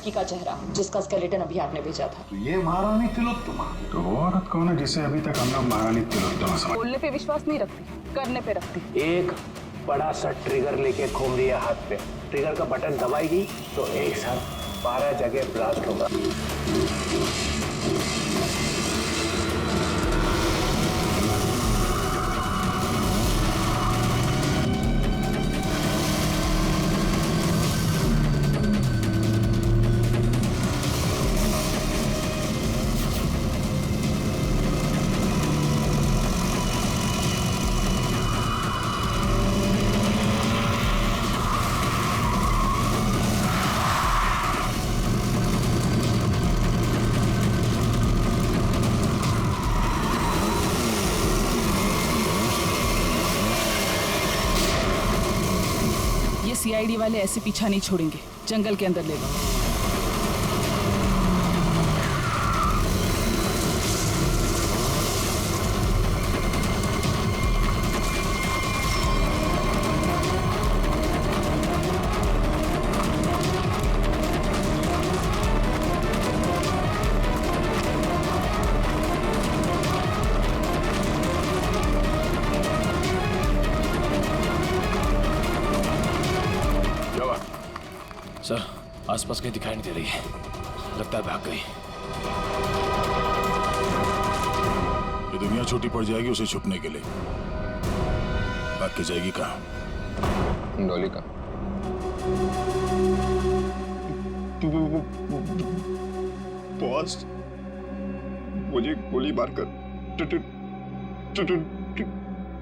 लड़की का चेहरा जिसका स्केलेटन अभी आपने भेजा था। तो ये महारानी तिलोत्तमा। तो वो औरत कौन है जिसे अभी तक हम लोग महारानी तिलोत्तमा समझ? बोलने पे विश्वास नहीं रखती, करने पे रखती। एक बड़ा सा ट्रिगर लेके घूम रही है हाथ पे। ट्रिगर का बटन दबाएगी तो एक साथ 12 जगह ब्लास्ट होगा। सीआईडी वाले ऐसे पीछा नहीं छोड़ेंगे, जंगल के अंदर ले लो। सर, आसपास कहीं दिखाई नहीं दे रही है, लगता है भाग गई। ये दुनिया छोटी पड़ जाएगी उसे छुपने के लिए। भाग के जाएगी कहाँ? डॉली का बॉस, मुझे गोली मारकर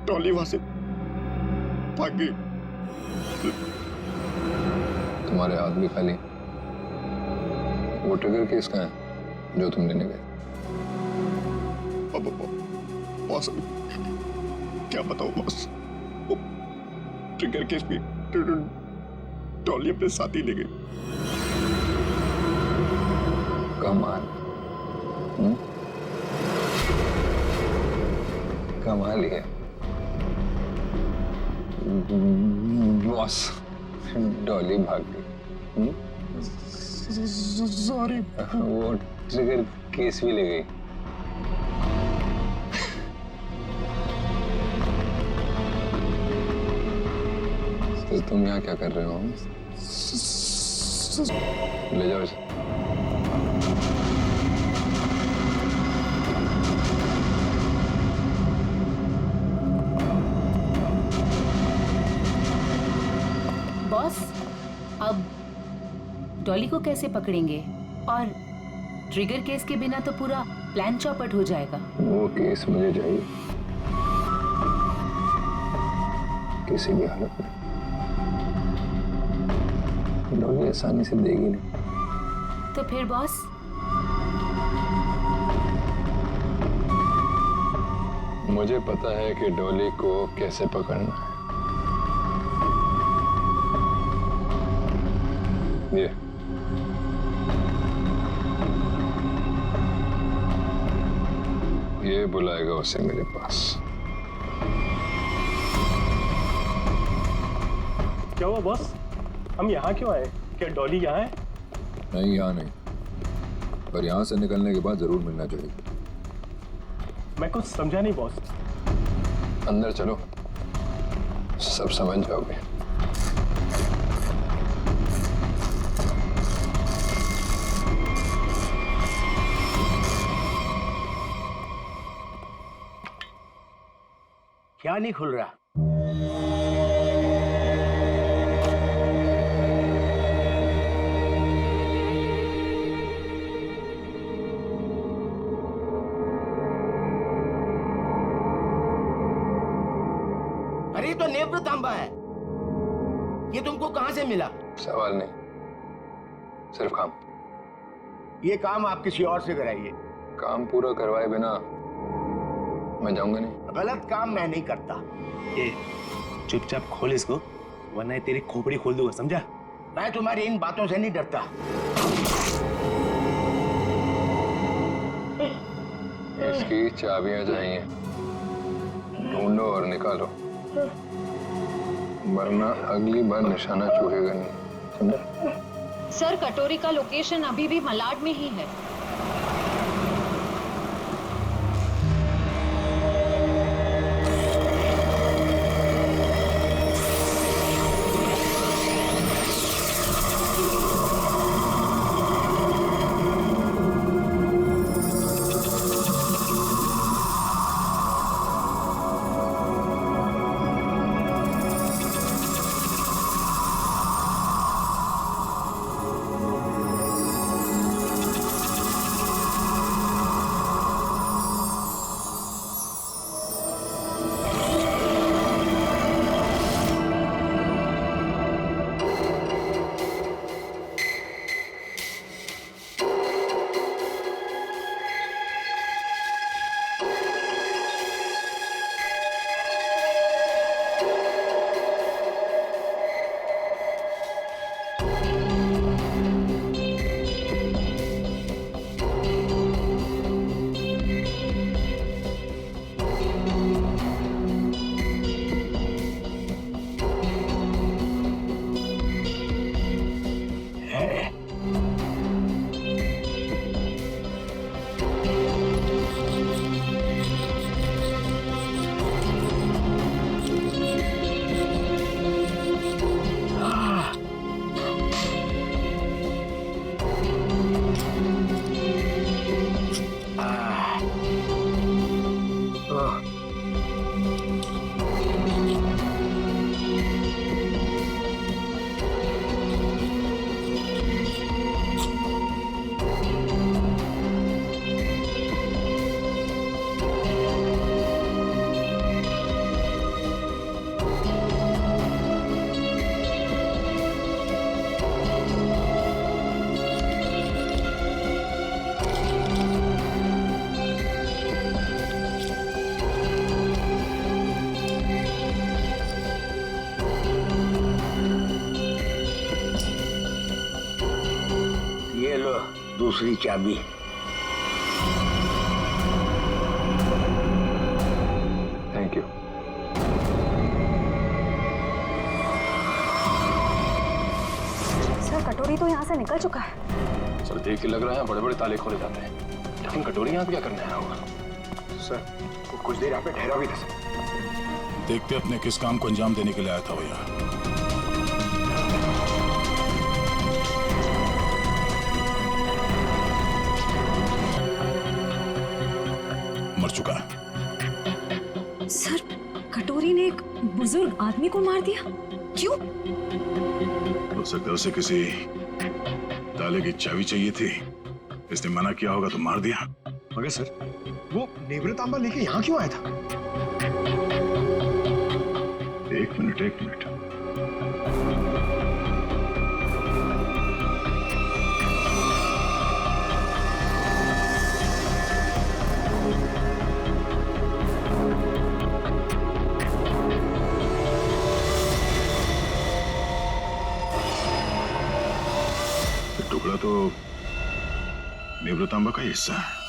डॉली वहां से भाग गई। तुम्हारे हाथ भी खाली। वो ट्रिगर केस कहाँ है जो तुम लेने गए? बॉस, क्या बताऊं बॉस, वो ट्रिगर केस भी डॉली अपने साथ ही ले गई। कमाल, कमाल ही है बॉस। डॉली भाग गई। सॉरी। वो ट्रिगर केस भी ले गई। तो तुम यहाँ क्या कर रहे हो? ले जाओ इसे। बॉस, अब डॉली को कैसे पकड़ेंगे? और ट्रिगर केस के बिना तो पूरा प्लान चौपट हो जाएगा। वो केस मुझे चाहिए किसी भी हालत में। डॉली आसानी से देगी नहीं। तो फिर बॉस? मुझे पता है कि डॉली को कैसे पकड़ना है। ये बुलाएगा उसे मेरे पास। क्या हुआ बॉस? हम यहाँ क्यों आए? क्या डॉली यहाँ है? नहीं, यहाँ नहीं, पर यहाँ से निकलने के बाद जरूर मिलना चाहिए। मैं कुछ समझा नहीं बॉस। अंदर चलो, सब समझ जाओगे। क्या नहीं खुल रहा? अरे ये तो नेत्र तांबा है। ये तुमको कहां से मिला? सवाल नहीं, सिर्फ काम। ये काम आप किसी और से कराइए। काम पूरा करवाए बिना मैं जाऊंगा नहीं। गलत काम मैं नहीं करता। ये चुपचाप खोल इसको, वरना तेरी खोपड़ी खोल दूंगा, समझा? मैं तुम्हारी इन बातों से नहीं डरता। इसकी चाबियां चाहिए, ढूंढो और निकालो, वरना अगली बार निशाना चूकेगा नहीं, समझा? सर, कटोरी का लोकेशन अभी भी मलाड में ही है। ये लो दूसरी चाबी। Thank you. सर, कटोरी तो यहाँ से निकल चुका है। सर देख के लग रहा है बड़े बड़े ताले खोले जाते हैं, लेकिन कटोरी यहाँ पे क्या करने आया होगा? सर कुछ देर यहाँ पे ठहरा भी था सर। देखते अपने किस काम को अंजाम देने के लिए आया था वो यहाँ। मर चुका है। सर, कटोरी ने एक बुजुर्ग आदमी को मार दिया। क्यों? हो सकता है उसे किसी ताले की चाबी चाहिए थी, इसने मना किया होगा तो मार दिया। मगर सर, वो नेवरतांबा लेके यहाँ क्यों आया था? एक मिनट। टुकड़ा तो नेवरतांबा का ही हिस्सा है।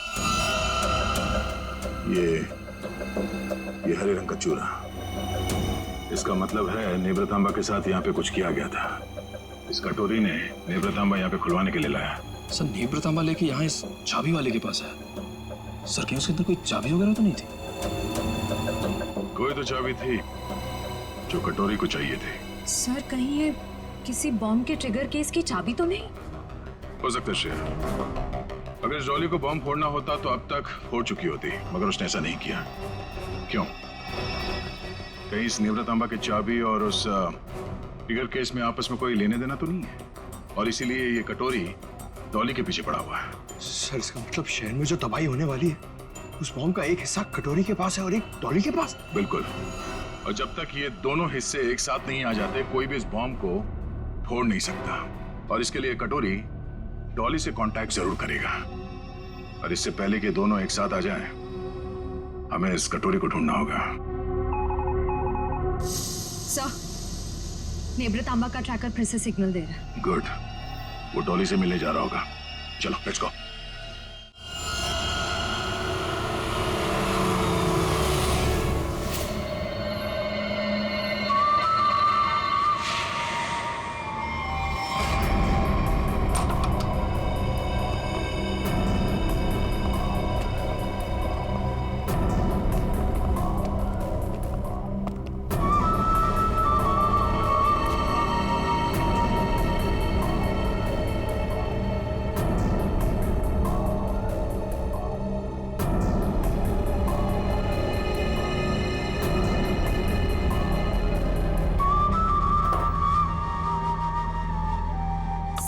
ये हरे रंग का चूरा, इसका मतलब है नेवरतांबा के साथ यहाँ पे कुछ किया गया था। इस कटोरी ने नेवरतांबा यहाँ पे खुलवाने के लिए लाया। सर नेवरतांबा लेके यहाँ इस चाबी वाले के पास है। सर कहीं उसके अंदर कोई चाबी वगैरह तो नहीं थी? कोई तो चाबी थी जो कटोरी को चाहिए थी। सर, कहीं ये किसी बॉम्ब के ट्रिगर केस की चाबी तो नहीं? हो सकता है श्रेया, अगर इस डॉली को बॉम्ब फोड़ना होता तो अब तक फोड़ चुकी होती, मगर उसने ऐसा नहीं किया। क्यों? कहीं इस नेवरतांबा की चाबी और उस ट्रिगर केस में आपस में कोई लेने देना तो नहीं है, और इसीलिए ये कटोरी डॉली के पीछे पड़ा हुआ है। सर, इसका मतलब शहर में जो तबाही होने वाली है, उस बॉम्ब का एक हिस्सा कटोरी के पास है और एक डॉली के पास। बिल्कुल, और जब तक ये दोनों हिस्से एक साथ नहीं आ जाते, कोई भी इस बॉम्ब को फोड़ नहीं सकता। और इसके लिए कटोरी डॉली से कांटेक्ट जरूर करेगा, और इससे पहले कि दोनों एक साथ आ जाएं, हमें इस कटोरी को ढूंढना होगा। सर, नेवरतांबा का ट्रैकर फिर से सिग्नल दे रहा है। गुड, वो डॉली से मिलने जा रहा होगा। चलो लेट्स गो।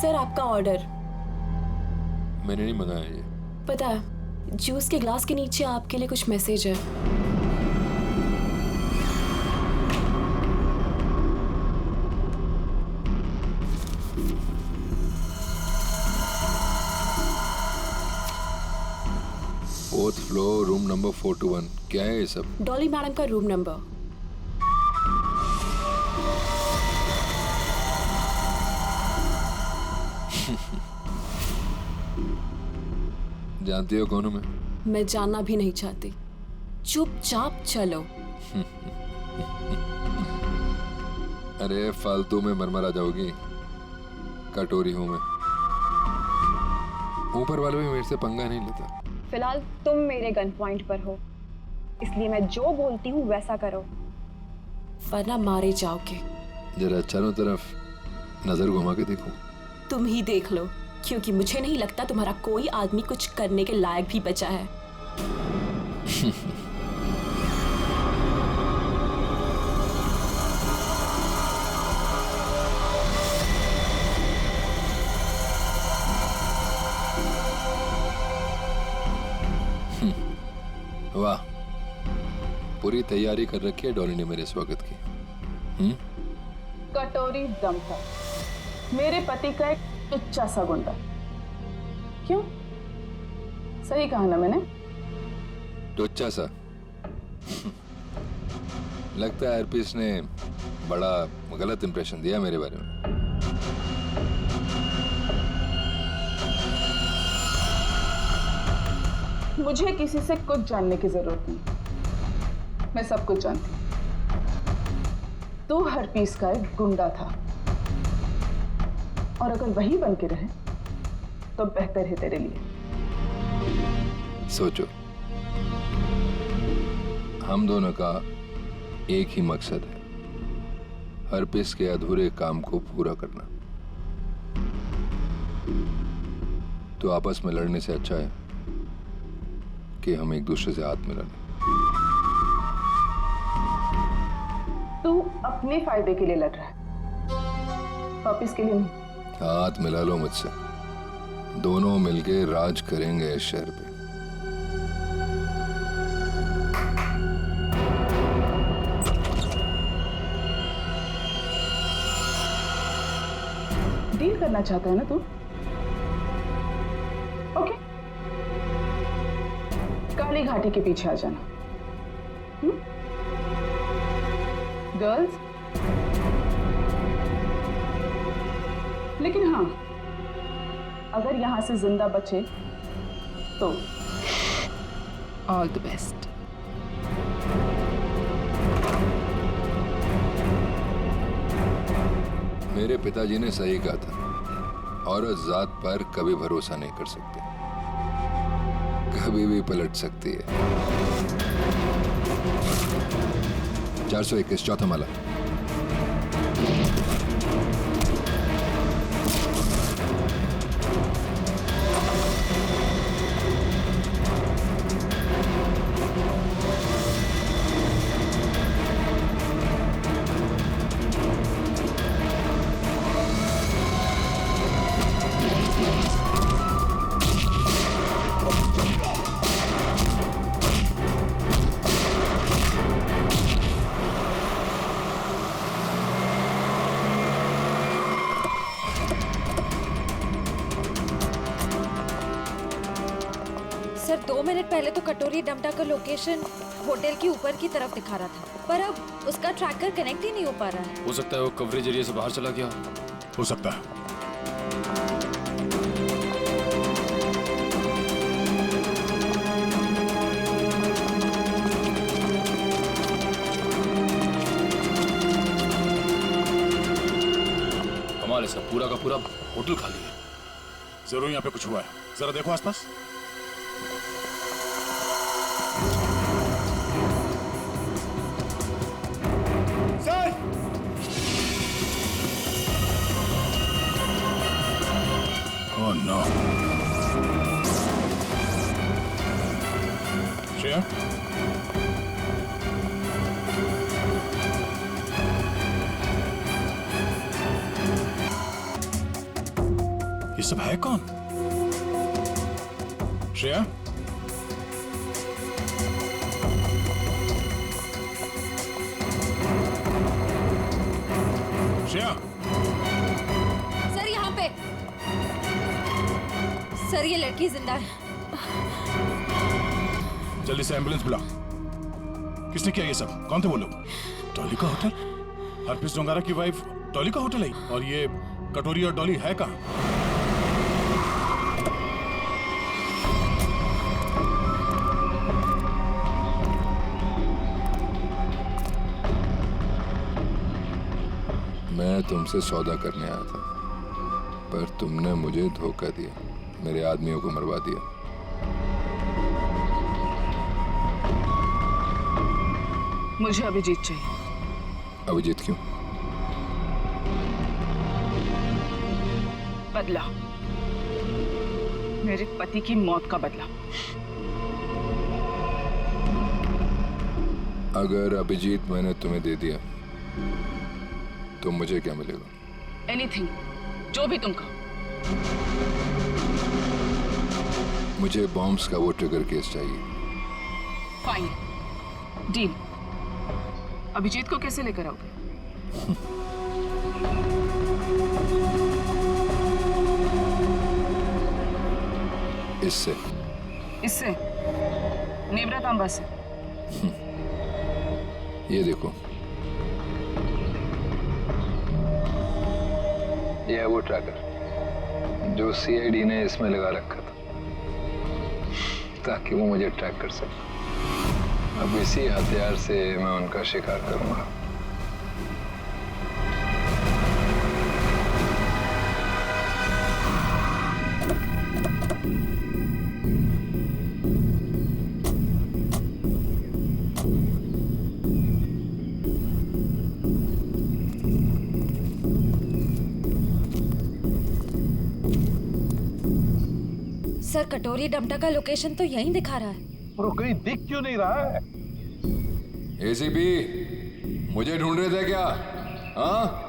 सर आपका ऑर्डर। मैंने नहीं मंगाया ये। पता है, जूस के ग्लास के नीचे आपके लिए कुछ मैसेज है। Fourth floor, room number 421। क्या है ये सब? डॉली मैडम का रूम नंबर। जानती हो कौन हूं मैं? मैं जानना भी नहीं चाहती। चुपचाप चलो। अरे फालतू में मरमरा जाओगी। कटोरी हूं मैं। ऊपर वाले भी मेरे से पंगा नहीं लेता। फिलहाल तुम मेरे गन पॉइंट पर हो, इसलिए मैं जो बोलती हूँ वैसा करो, वरना मारे जाओगे। जरा चारों तरफ नजर घुमा के देखो। तुम ही देख लो, क्योंकि मुझे नहीं लगता तुम्हारा कोई आदमी कुछ करने के लायक भी बचा है। वाह, पूरी तैयारी कर रखी है डॉली ने मेरे स्वागत की। कटोरी दम था मेरे पति का एक टुच्चा सा गुंडा। क्यों? सही कहा ना मैंने? टुच्चा सा? लगता है एयरपीस ने बड़ा गलत इंप्रेशन दिया मेरे बारे में। मुझे किसी से कुछ जानने की जरूरत नहीं, मैं सब कुछ जानती हूँ। तू हरपीस का एक गुंडा था, और अगर वही बन के रहे तो बेहतर है तेरे लिए। सोचो, हम दोनों का एक ही मकसद है, हरपीस के अधूरे काम को पूरा करना। तो आपस में लड़ने से अच्छा है कि हम एक दूसरे से हाथ मिला लें। तू अपने फायदे के लिए लड़ रहा है, वापिस के लिए नहीं। हाथ मिला लो मुझसे, दोनों मिलके राज करेंगे इस शहर पे। डील करना चाहता है ना तू? ओके, काली घाटी के पीछे आ जाना। गर्ल्स, लेकिन हाँ, अगर यहां से जिंदा बचे तो ऑल द बेस्ट। मेरे पिताजी ने सही कहा था, औरत जात पर कभी भरोसा नहीं कर सकते, कभी भी पलट सकती है। 421 चौथा माला। सर 2 मिनट पहले तो कटोरी डमटा का लोकेशन होटल के ऊपर की तरफ दिखा रहा था, पर अब उसका ट्रैकर कनेक्ट ही नहीं हो पा रहा है। हो सकता है वो कवरेज एरिया से बाहर चला गया। हो सकता है। कमाल है सर, पूरा का पूरा होटल खाली है। जरूर यहाँ पे कुछ हुआ है, जरा देखो आसपास। सर! Oh no. श्रेया? सब है कौन? श्रेया? श्रेया? सर यहाँ पे। सर ये लड़की जिंदा है। जल्दी से एम्बुलेंस बुला। किसने किया ये सब? कौन थे वो लोग? डॉली का होटल? हरप्रीत डोंगारा की वाइफ डॉली का होटल है? और ये कटोरी और डॉली है कहाँ? मैं तुमसे सौदा करने आया था, पर तुमने मुझे धोखा दिया, मेरे आदमियों को मरवा दिया। मुझे अभिजीत चाहिए। अभिजीत क्यों? बदला, मेरे पति की मौत का बदला। अगर अभिजीत मैंने तुम्हें दे दिया तो मुझे क्या मिलेगा? एनीथिंग, जो भी तुम कहो। मुझे बॉम्ब्स का वो ट्रिगर केस चाहिए। Fine, deal. अभिजीत को कैसे लेकर आओगे? इससे। इससे? नेमरा तांबा से। ये देखो, ये है वो ट्रैकर जो सीआईडी ने इसमें लगा रखा था ताकि वो मुझे ट्रैक कर सके। अब इसी हथियार से मैं उनका शिकार करूंगा। सर कटोरी डमटा का लोकेशन तो यहीं दिखा रहा है। और कहीं दिख क्यों नहीं रहा है? एसीपी, मुझे ढूंढ रहे थे क्या? हाँ?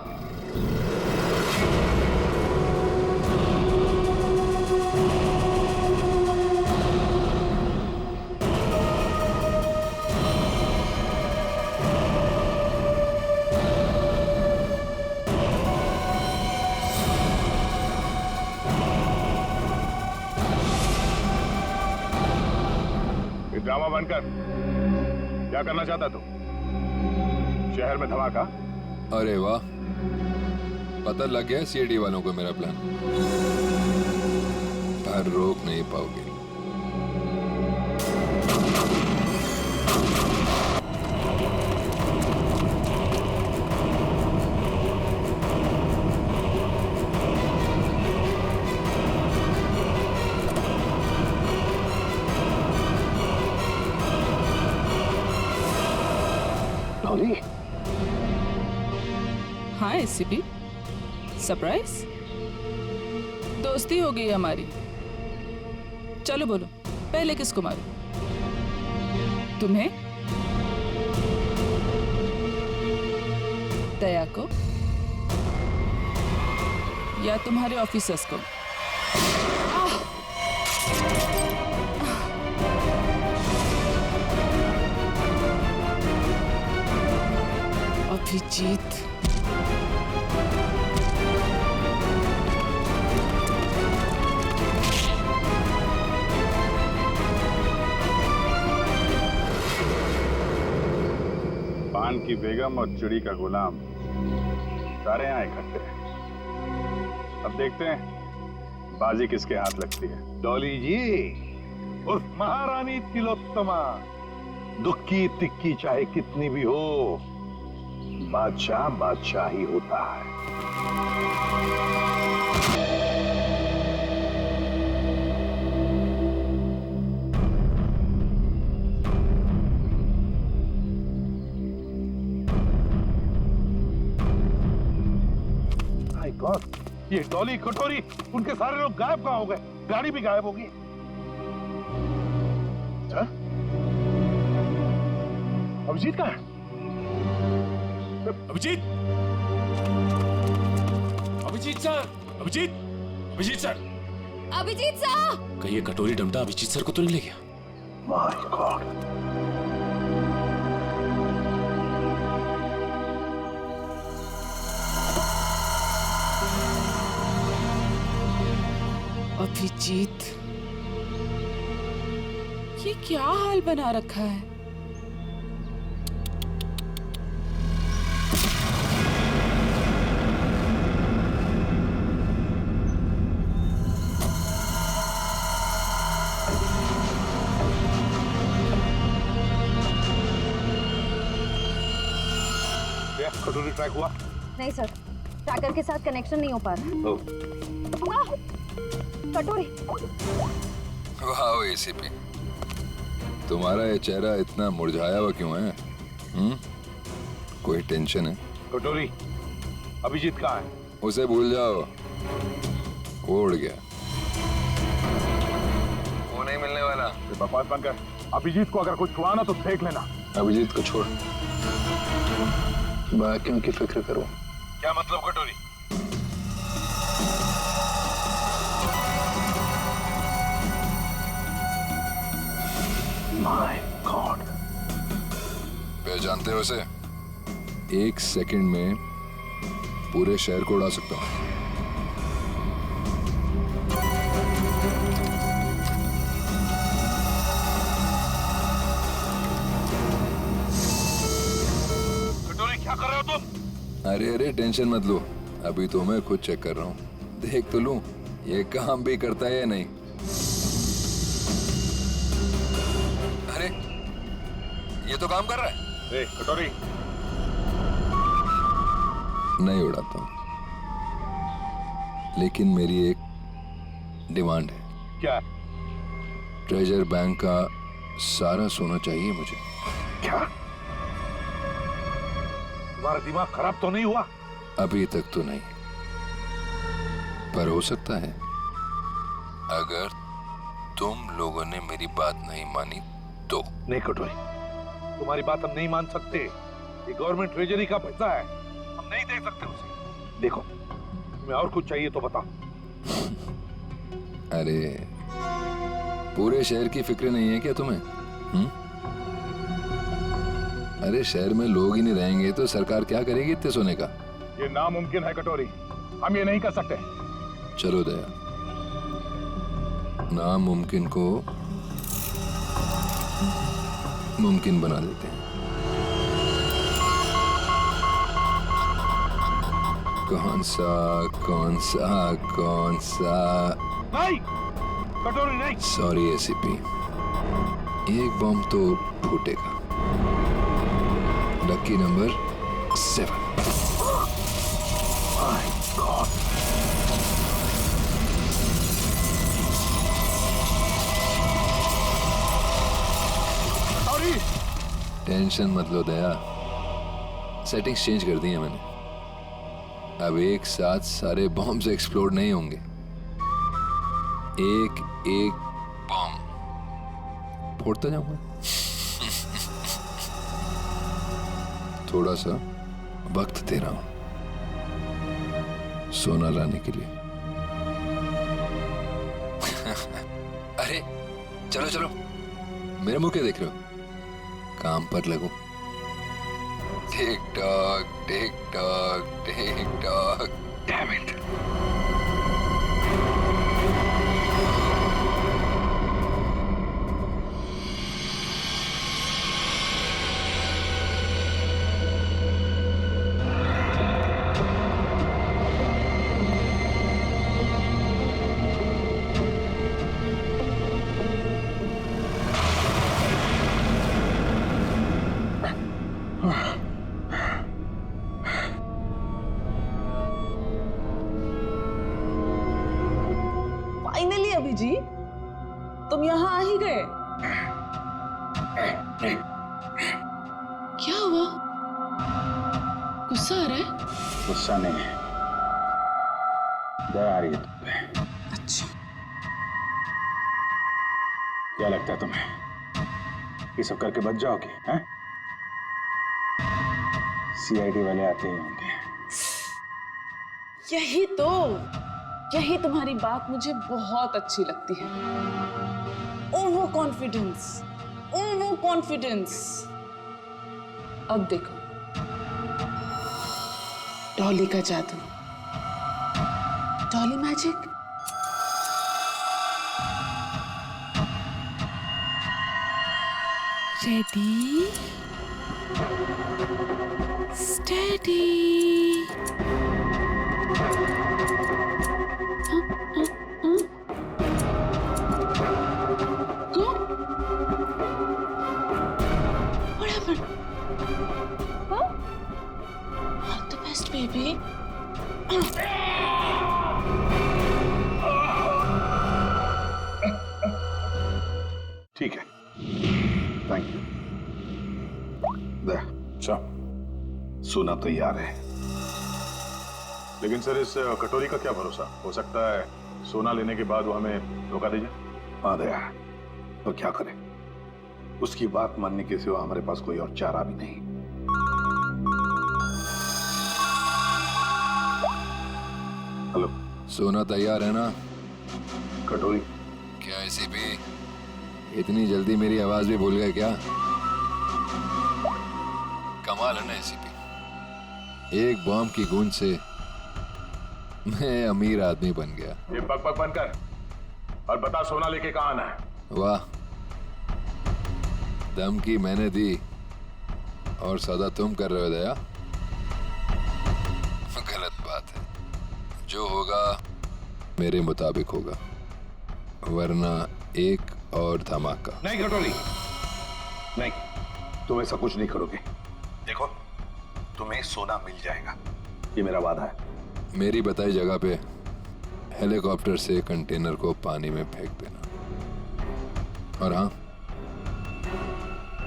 ड्रामा बंद कर। क्या करना चाहता तू? शहर में धमाका? अरे वाह, पता लग गया सीआईडी वालों को मेरा प्लान। पर रोक नहीं पाओगे। हाँ एसीपी, सरप्राइज। दोस्ती हो गई हमारी। चलो बोलो, पहले किसको मारूं? तुम्हें, दया को, या तुम्हारे ऑफिसर्स को? अभिजीत, पान की बेगम और चिड़ी का गुलाम सारे यहाँ इकट्ठे हैं। अब देखते हैं बाजी किसके हाथ लगती है। डॉली जी, उस महारानी तिलोत्तमा, दुख की तिक्की चाहे कितनी भी हो, बादशाह बादशाह ही होता है। गॉड, ये डॉली, कटोरी, उनके सारे लोग गायब कहाँ हो गए? गाड़ी भी गायब होगी। अभिजीत कहाँ है? Abhijit! Abhijit sir! Abhijit! Abhijit sir! Abhijit sir! कहीं ये कटोरी डमटा अभिजीत सर को तो नहीं ले गया? My God. अभिजीत, ये क्या हाल बना रखा है? कटोरी ट्रैक हुआ? नहीं सर, ट्रैकर के साथ कनेक्शन नहीं हो पा रहा। कटोरी। वाह एसीपी, तुम्हारा ये चेहरा इतना मुरझाया हुआ क्यों है? कोई टेंशन है? कटोरी, अभिजीत कहाँ है? उसे भूल जाओ, वो उड़ गया। वो नहीं मिलने वाला। बकवास बंद कर। अभिजीत को अगर कुछ हुआ ना तो देख लेना। अभिजीत को छोड़, बाकियों की फिक्र करो। क्या मतलब कटोरी? My God. पहचानते हो उसे? 1 सेकंड में पूरे शहर को उड़ा सकता हूँ। क्या कर रहे हो तुम? अरे टेंशन मत लो, अभी तो मैं खुद चेक कर रहा हूँ, देख तो लूं ये काम भी करता है या नहीं। अरे ये तो काम कर रहा है। कटोरी, नहीं उड़ाता हूँ, लेकिन मेरी एक डिमांड है। क्या? ट्रेजर बैंक का सारा सोना चाहिए मुझे। क्या? तुम्हारा दिमाग खराब तो नहीं हुआ? अभी तक तो नहीं, पर हो सकता है अगर तुम लोगों ने मेरी बात नहीं मानी तो। नहीं कटोरी, तुम्हारी बात हम नहीं मान सकते। ये गवर्नमेंट ट्रेजरी का पैसा है, हम नहीं दे सकते उसे। देखो, तुम्हें और कुछ चाहिए तो बताओ। अरे पूरे शहर की फिक्र नहीं है क्या तुम्हें? अरे शहर में लोग ही नहीं रहेंगे तो सरकार क्या करेगी इतने सोने का? ये नामुमकिन है कटोरी, हम ये नहीं कर सकते। चलो दया, नामुमकिन को मुमकिन बना देते हैं। कौन सा? नहीं कटोरी, नहीं। सॉरी एसीपी, एक बम तो फूटेगा। Lucky number 7। My God. Tension मत लो दया, सेटिंग्स चेंज कर दी है मैंने। अब एक साथ सारे बॉम्ब्स एक्सप्लोड नहीं होंगे, एक एक बॉम्ब फोड़ता जाऊंगा। थोड़ा सा वक्त दे रहा हूं सोना लाने के लिए। अरे चलो चलो, मेरे मुंह क्या देख रहे हो? काम पर लगो। Tick tock tick tock tick tock. Damn it. Finally Abhijit, तुम यहाँ आ ही गए। क्या हुआ? गुस्सा आ रहा है? गुस्सा नहीं है, दया आ रही है तुम पे। अच्छा, क्या लगता है तुम्हें ये सब करके बच जाओगे? हैं? सीआईडी वाले आते ही होंगे। यही तो यही तुम्हारी बात मुझे बहुत अच्छी लगती है। Over confidence, over confidence. अब देखो डॉली का जादू, Dolly magic. Ready, steady. What happened? Huh? All the best, baby. ठीक है, थैंक यू। सोना तैयार है। लेकिन सर इस कटोरी का क्या भरोसा? हो सकता है सोना लेने के बाद वो हमें धोखा दे जाए। हाँ दया, तो क्या करें? उसकी बात मानने के सिवा हमारे पास कोई और चारा भी नहीं। हेलो, सोना तैयार है ना? कटोरी? क्या एसीपी इतनी जल्दी मेरी आवाज भी भूल गए क्या? कमाल है ना एसीपी, एक बॉम्ब की गूंज से मैं अमीर आदमी बन गया। ये बक बक बनकर और बता सोना लेके कहाँ आना है? वाह, धमकी मैंने दी और सदा तुम कर रहे हो दया। गलत बात है, जो होगा मेरे मुताबिक होगा, वरना एक और धमाका। नहीं कटोरी, नहीं, तुम ऐसा कुछ नहीं करोगे। देखो, तुम्हें सोना मिल जाएगा, ये मेरा वादा है। मेरी बताई जगह पे हेलीकॉप्टर से कंटेनर को पानी में फेंक देना, और हाँ,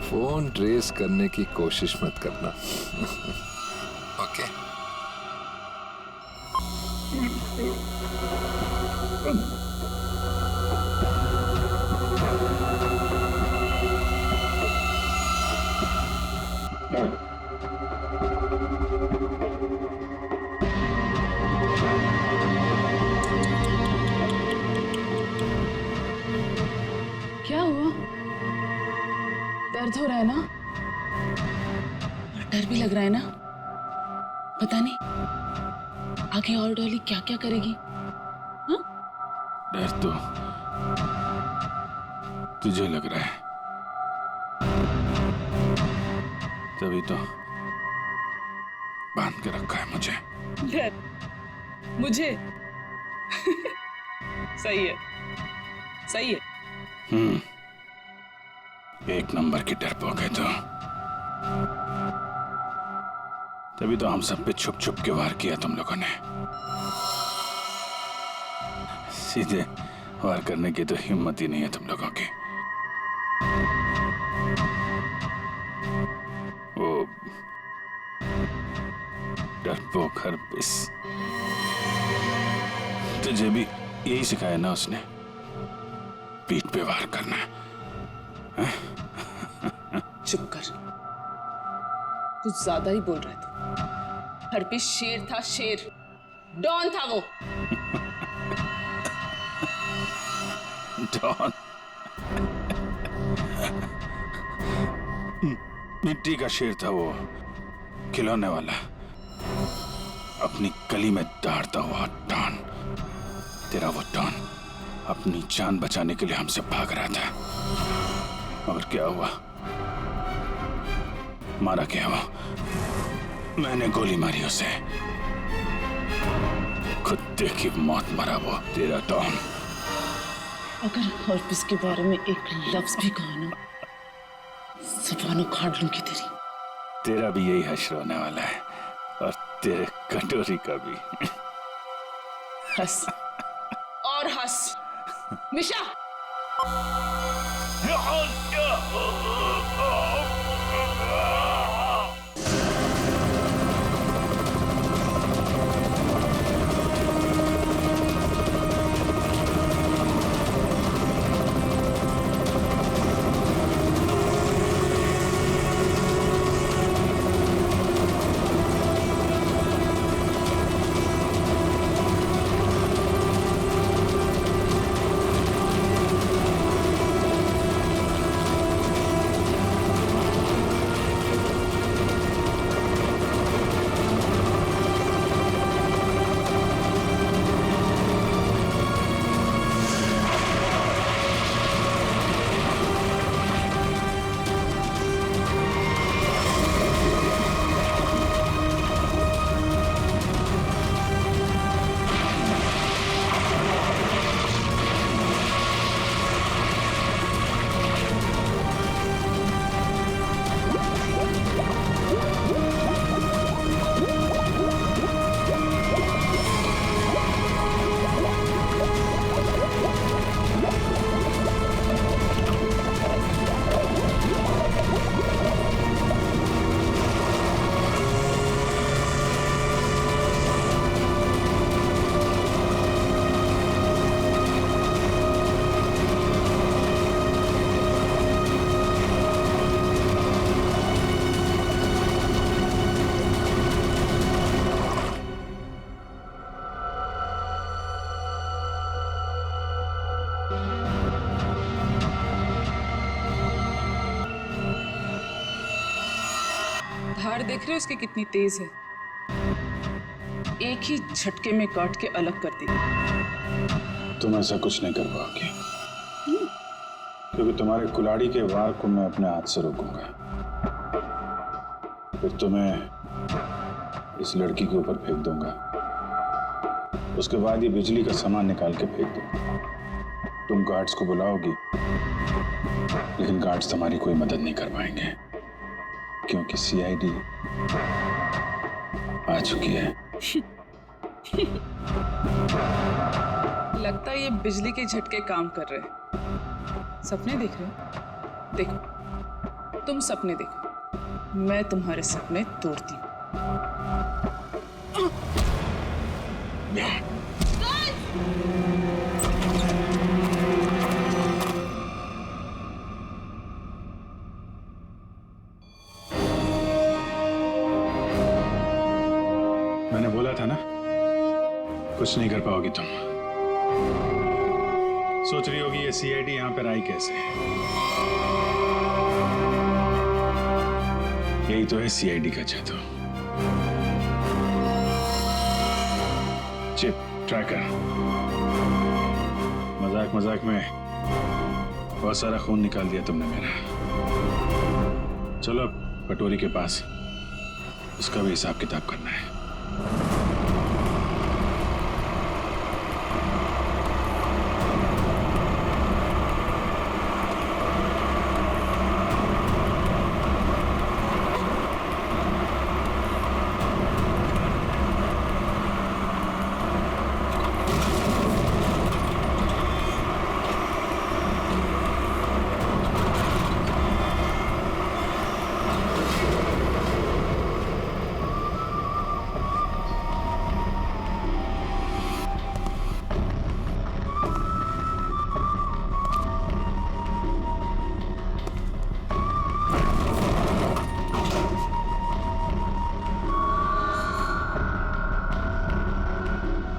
फोन ट्रेस करने की कोशिश मत करना। ओके? क्या हुआ? दर्द हो रहा है ना? डर भी लग रहा है ना? पता नहीं आगे और डॉली क्या क्या करेगी। हाँ? डर तो तुझे लग रहा है, तभी तो बांध के रखा है मुझे। डर मुझे? सही है, सही है। एक नंबर की डरपोक है तो, तभी तो हम सब पे छुप छुप के वार किया तुम लोगों ने। सीधे वार करने की तो हिम्मत ही नहीं है तुम लोगों की। वो डरपोक हरपिस, तुझे भी यही सिखाया ना उसने, पीठ पे वार करना है? चुप कर, कुछ ज्यादा ही बोल रहा था। हरपिस शेर था, शेर, डॉन था वो। डॉन? मिट्टी का शेर था वो, खिलौने वाला, अपनी गली में दौड़ता हुआ डॉन। तेरा वो डॉन अपनी जान बचाने के लिए हमसे भाग रहा था, और क्या हुआ? मारा क्या वो? मैंने गोली मारी उसे, कुत्ते की मौत मरा वो तेरा डॉन। अगर हरपिस के बारे में एक लफ्ज भी कहा ना, ज़ुबान उखाड़ लूंगी तेरी। तेरा भी यही हश्र होने वाला है, और तेरे कटोरी का भी। हंस और हंस मिशा। धार देख रहे हो इसकी कितनी तेज है। एक ही झटके में काट के अलग कर देगी। तुम ऐसा कुछ नहीं कर पाओगे, क्योंकि तुम्हारे कुल्हाड़ी के वार को मैं अपने हाथ से रोकूंगा। फिर तुम्हें इस लड़की के ऊपर फेंक दूंगा। उसके बाद ये बिजली का सामान निकाल के फेंक दूंगा। तुम गार्ड्स को बुलाओगी, लेकिन गार्ड्स तुम्हारी कोई मदद नहीं कर पाएंगे, क्योंकि सीआईडी आ चुकी है। लगता है ये बिजली के झटके काम कर रहे हैं। सपने देख रहे हो? देखो, तुम सपने देखो, मैं तुम्हारे सपने तोड़ती हूँ। मैंने बोला था ना, कुछ नहीं कर पाओगी तुम। सोच रही होगी ये सीआईडी यहां पर आई कैसे? यही तो है सीआईडी का जादू। Chip tracker. मजाक मजाक में बहुत सारा खून निकाल दिया तुमने मेरा। चलो अब कटोरी के पास, उसका भी हिसाब किताब करना है।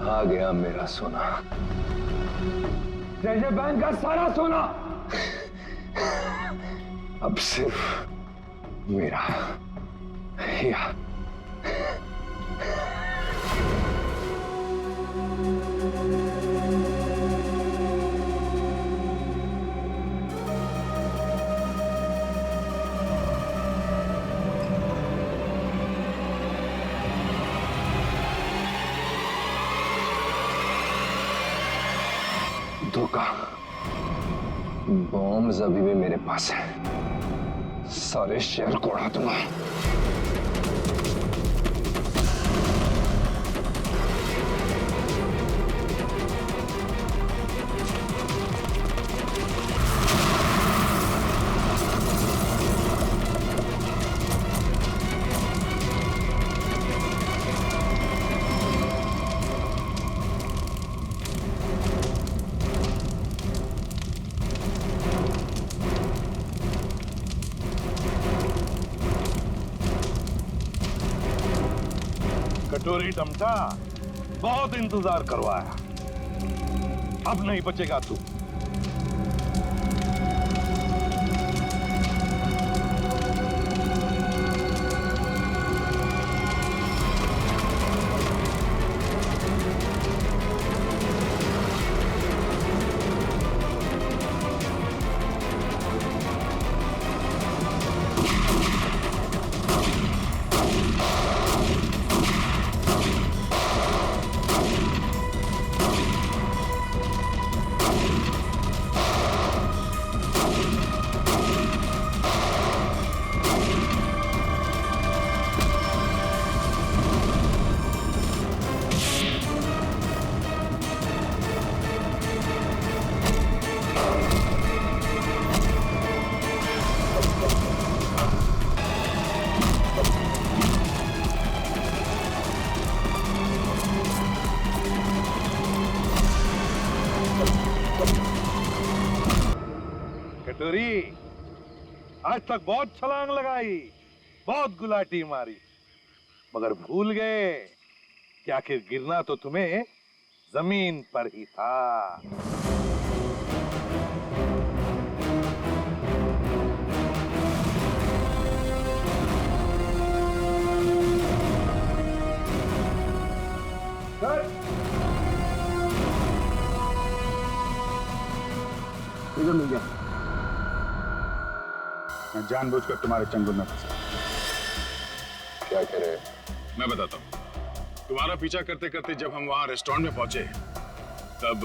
आ गया मेरा सोना, जैसे बैंक का सारा सोना अब सिर्फ मेरा। या धोखा। बॉम्ब अभी भी मेरे पास है, सारे शेयर को उड़ा दूंगा। कटोरी डमटा, बहुत इंतजार करवाया, अब नहीं बचेगा तू। कटोरी, आज तक बहुत छलांग लगाई, बहुत गुलाटी मारी, मगर भूल गए कि आखिर गिरना तो तुम्हें जमीन पर ही था। ट्रिगर मिल गया। मैं जानबूझकर तुम्हारे चंगुल में फंसा। क्या कह रहे हैं? मैं बताता हूँ। तुम्हारा पीछा करते करते जब हम वहां रेस्टोरेंट में पहुंचे तब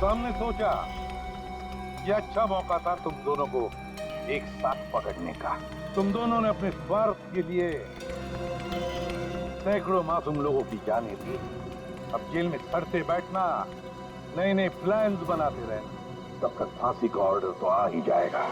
तो हमने सोचा ये अच्छा मौका था तुम दोनों को एक साथ पकड़ने का। तुम दोनों ने अपने स्वार्थ के लिए सैकड़ों मासूम लोगों की जानें दी। अब जेल में सड़ते बैठना, नए नए प्लान्स बनाते रहना, तब तक फांसी का ऑर्डर तो आ ही जाएगा।